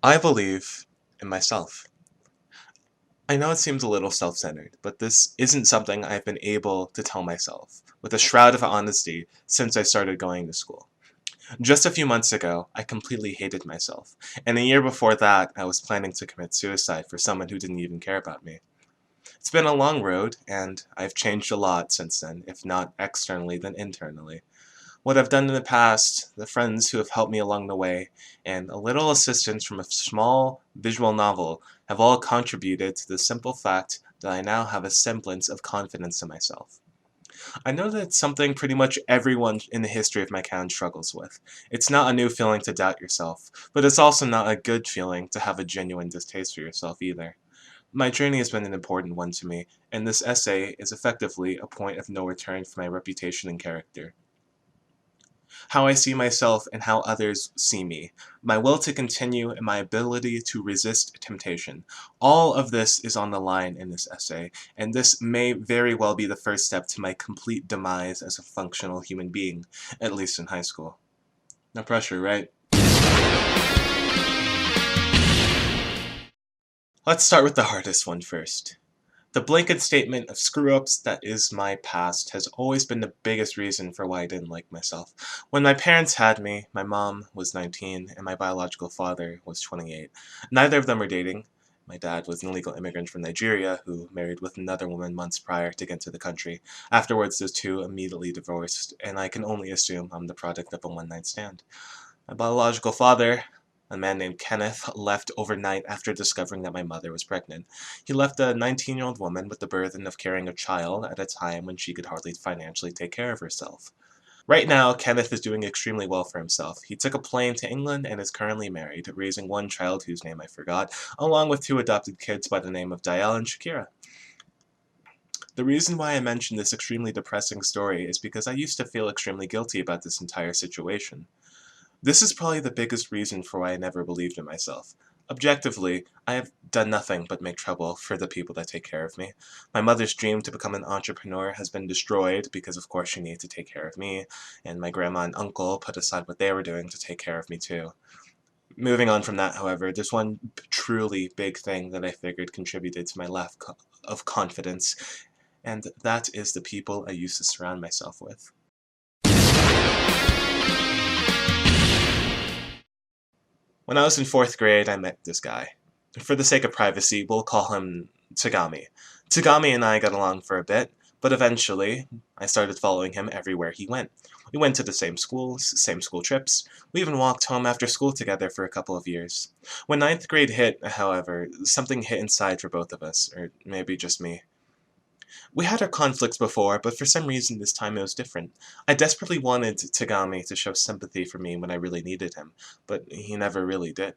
I believe in myself. I know it seems a little self-centered, but this isn't something I've been able to tell myself with a shroud of honesty since I started going to school. Just a few months ago, I completely hated myself, and a year before that, I was planning to commit suicide for someone who didn't even care about me. It's been a long road, and I've changed a lot since then, if not externally, then internally. What I've done in the past, the friends who have helped me along the way, and a little assistance from a small visual novel have all contributed to the simple fact that I now have a semblance of confidence in myself. I know that it's something pretty much everyone in the history of mankind struggles with. It's not a new feeling to doubt yourself, but it's also not a good feeling to have a genuine distaste for yourself either. My journey has been an important one to me, and this essay is effectively a point of no return for my reputation and character. How I see myself and how others see me, my will to continue and my ability to resist temptation. All of this is on the line in this essay, and this may very well be the first step to my complete demise as a functional human being, at least in high school. No pressure, right? Let's start with the hardest one first. The blanket statement of screw-ups that is my past has always been the biggest reason for why I didn't like myself. When my parents had me, my mom was 19 and my biological father was 28. Neither of them were dating. My dad was an illegal immigrant from Nigeria who married with another woman months prior to get to the country. Afterwards, those two immediately divorced, and I can only assume I'm the product of a one-night stand. My biological father, a man named Kenneth, left overnight after discovering that my mother was pregnant. He left a 19-year-old woman with the burden of carrying a child at a time when she could hardly financially take care of herself. Right now, Kenneth is doing extremely well for himself. He took a plane to England and is currently married, raising one child whose name I forgot, along with two adopted kids by the name of Dial and Shakira. The reason why I mention this extremely depressing story is because I used to feel extremely guilty about this entire situation. This is probably the biggest reason for why I never believed in myself. Objectively, I have done nothing but make trouble for the people that take care of me. My mother's dream to become an entrepreneur has been destroyed because of course she needed to take care of me, and my grandma and uncle put aside what they were doing to take care of me too. Moving on from that, however, there's one truly big thing that I figured contributed to my lack of confidence, and that is the people I used to surround myself with. When I was in 4th grade, I met this guy. For the sake of privacy, we'll call him Sagami. Sagami and I got along for a bit, but eventually, I started following him everywhere he went. We went to the same schools, same school trips. We even walked home after school together for a couple of years. When 9th grade hit, however, something hit inside for both of us, or maybe just me. We had our conflicts before, but for some reason this time it was different. I desperately wanted Tagami to show sympathy for me when I really needed him, but he never really did.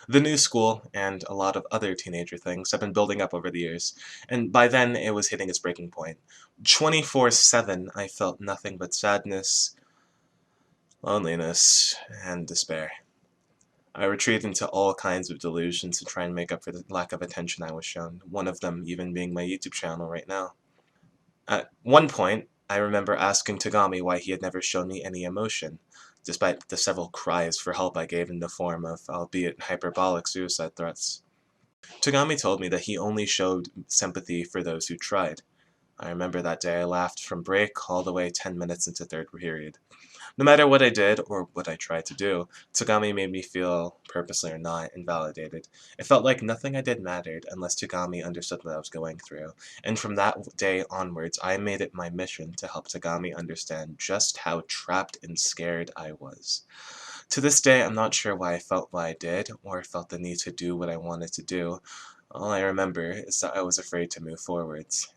The new school, and a lot of other teenager things, have been building up over the years, and by then it was hitting its breaking point. 24/7 I felt nothing but sadness, loneliness, and despair. I retreated into all kinds of delusions to try and make up for the lack of attention I was shown, one of them even being my YouTube channel right now. At one point, I remember asking Tagami why he had never shown me any emotion, despite the several cries for help I gave in the form of, albeit hyperbolic, suicide threats. Tagami told me that he only showed sympathy for those who tried. I remember that day I laughed from break all the way 10 minutes into third period. No matter what I did, or what I tried to do, Tagami made me feel, purposely or not, invalidated. It felt like nothing I did mattered unless Tagami understood what I was going through, and from that day onwards I made it my mission to help Tagami understand just how trapped and scared I was. To this day, I'm not sure why I felt what I did, or felt the need to do what I wanted to do. All I remember is that I was afraid to move forwards.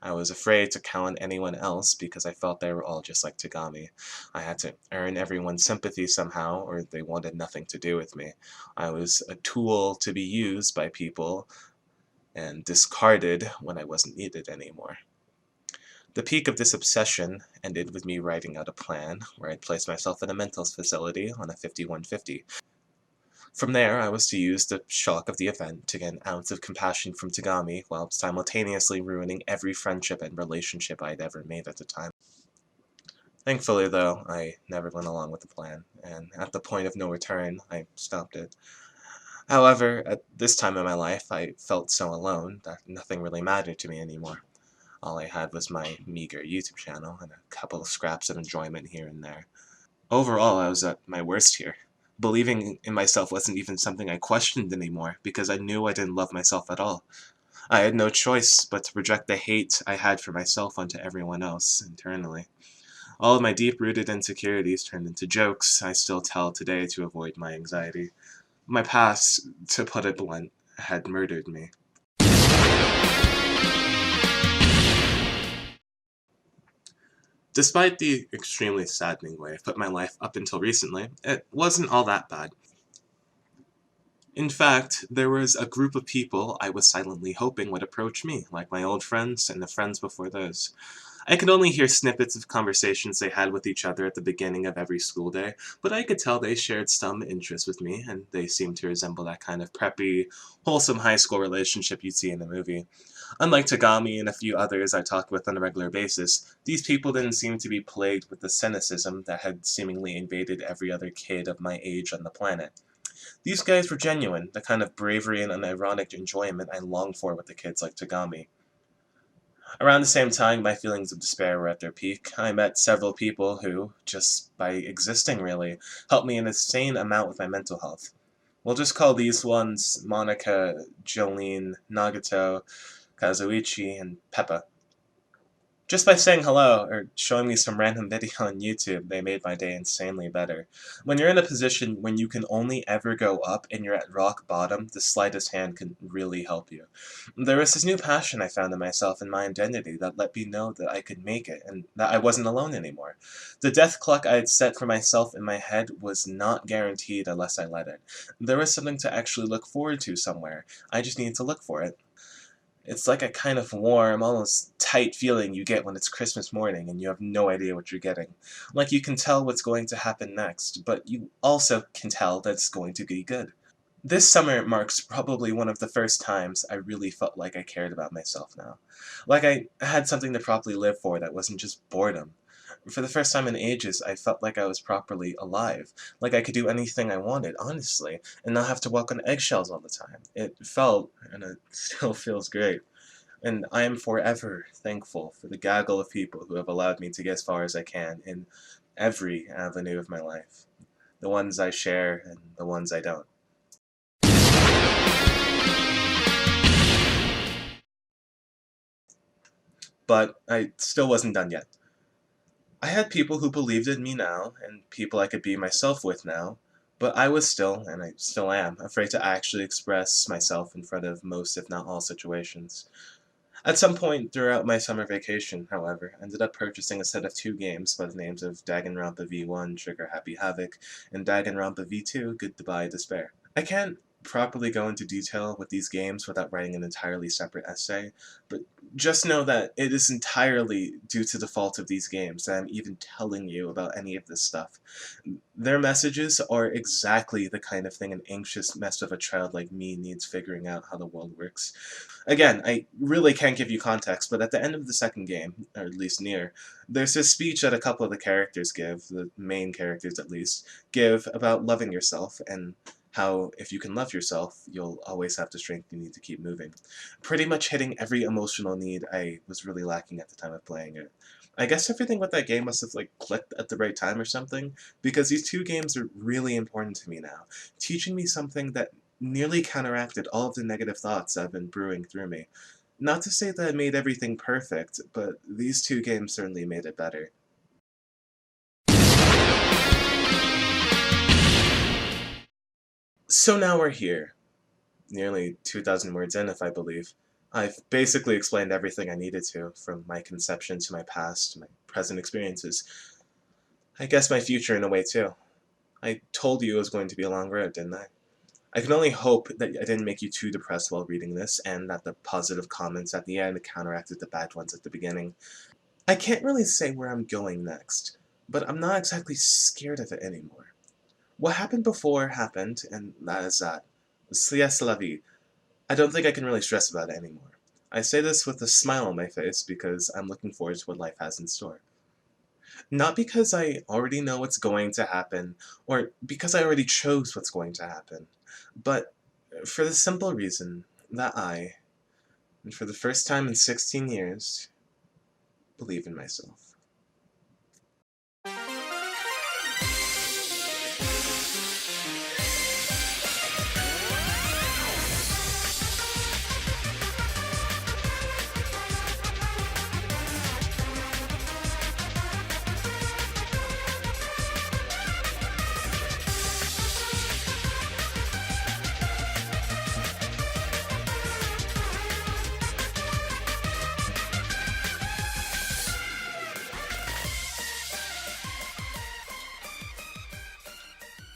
I was afraid to count on anyone else because I felt they were all just like Tagami. I had to earn everyone's sympathy somehow, or they wanted nothing to do with me. I was a tool to be used by people and discarded when I wasn't needed anymore. The peak of this obsession ended with me writing out a plan where I'd place myself in a mental facility on a 5150. From there, I was to use the shock of the event to get an ounce of compassion from Tagami while simultaneously ruining every friendship and relationship I'd ever made at the time. Thankfully, though, I never went along with the plan, and at the point of no return, I stopped it. However, at this time in my life, I felt so alone that nothing really mattered to me anymore. All I had was my meager YouTube channel and a couple of scraps of enjoyment here and there. Overall, I was at my worst here. Believing in myself wasn't even something I questioned anymore because I knew I didn't love myself at all. I had no choice but to project the hate I had for myself onto everyone else internally. All of my deep-rooted insecurities turned into jokes I still tell today to avoid my anxiety. My past, to put it blunt, had murdered me. Despite the extremely saddening way I've put my life up until recently, it wasn't all that bad. In fact, there was a group of people I was silently hoping would approach me, like my old friends and the friends before those. I could only hear snippets of conversations they had with each other at the beginning of every school day, but I could tell they shared some interest with me, and they seemed to resemble that kind of preppy, wholesome high school relationship you'd see in a movie. Unlike Tagami and a few others I talked with on a regular basis, these people didn't seem to be plagued with the cynicism that had seemingly invaded every other kid of my age on the planet. These guys were genuine, the kind of bravery and unironic enjoyment I longed for with the kids like Tagami. Around the same time my feelings of despair were at their peak, I met several people who, just by existing really, helped me an insane amount with my mental health. We'll just call these ones Monica, Jolene, Nagato, Kazuichi, and Peppa. Just by saying hello or showing me some random video on YouTube, they made my day insanely better. When you're in a position when you can only ever go up and you're at rock bottom, the slightest hand can really help you. There was this new passion I found in myself and my identity that let me know that I could make it and that I wasn't alone anymore. The death clock I had set for myself in my head was not guaranteed unless I let it. There was something to actually look forward to somewhere. I just needed to look for it. It's like a kind of warm, almost tight feeling you get when it's Christmas morning and you have no idea what you're getting. Like you can tell what's going to happen next, but you also can tell that it's going to be good. This summer marks probably one of the first times I really felt like I cared about myself now. Like I had something to properly live for that wasn't just boredom. For the first time in ages, I felt like I was properly alive. Like I could do anything I wanted, honestly, and not have to walk on eggshells all the time. It felt, and it still feels great. And I am forever thankful for the gaggle of people who have allowed me to get as far as I can in every avenue of my life. The ones I share and the ones I don't. But I still wasn't done yet. I had people who believed in me now, and people I could be myself with now, but I was still, and I still am, afraid to actually express myself in front of most, if not all, situations. At some point throughout my summer vacation, however, I ended up purchasing a set of two games by the names of Danganronpa V1 Trigger Happy Havoc and Danganronpa V2 Goodbye Despair. I can't properly go into detail with these games without writing an entirely separate essay, but just know that it is entirely due to the fault of these games that I'm even telling you about any of this stuff. Their messages are exactly the kind of thing an anxious mess of a child like me needs figuring out how the world works. Again, I really can't give you context, but at the end of the second game, or at least near, there's this speech that a couple of the characters give, the main characters at least, give about loving yourself and how if you can love yourself, you'll always have the strength you need to keep moving. Pretty much hitting every emotional need I was really lacking at the time of playing it. I guess everything with that game must have like clicked at the right time or something, because these two games are really important to me now, teaching me something that nearly counteracted all of the negative thoughts that have been brewing through me. Not to say that it made everything perfect, but these two games certainly made it better. So now we're here, nearly 2,000 words in, if I believe. I've basically explained everything I needed to, from my conception to my past, to my present experiences. I guess my future in a way too. I told you it was going to be a long road, didn't I? I can only hope that I didn't make you too depressed while reading this, and that the positive comments at the end counteracted the bad ones at the beginning. I can't really say where I'm going next, but I'm not exactly scared of it anymore. What happened before happened, and that is that. C'est la vie. I don't think I can really stress about it anymore. I say this with a smile on my face because I'm looking forward to what life has in store. Not because I already know what's going to happen, or because I already chose what's going to happen, but For the simple reason that I, and for the first time in 16 years, believe in myself.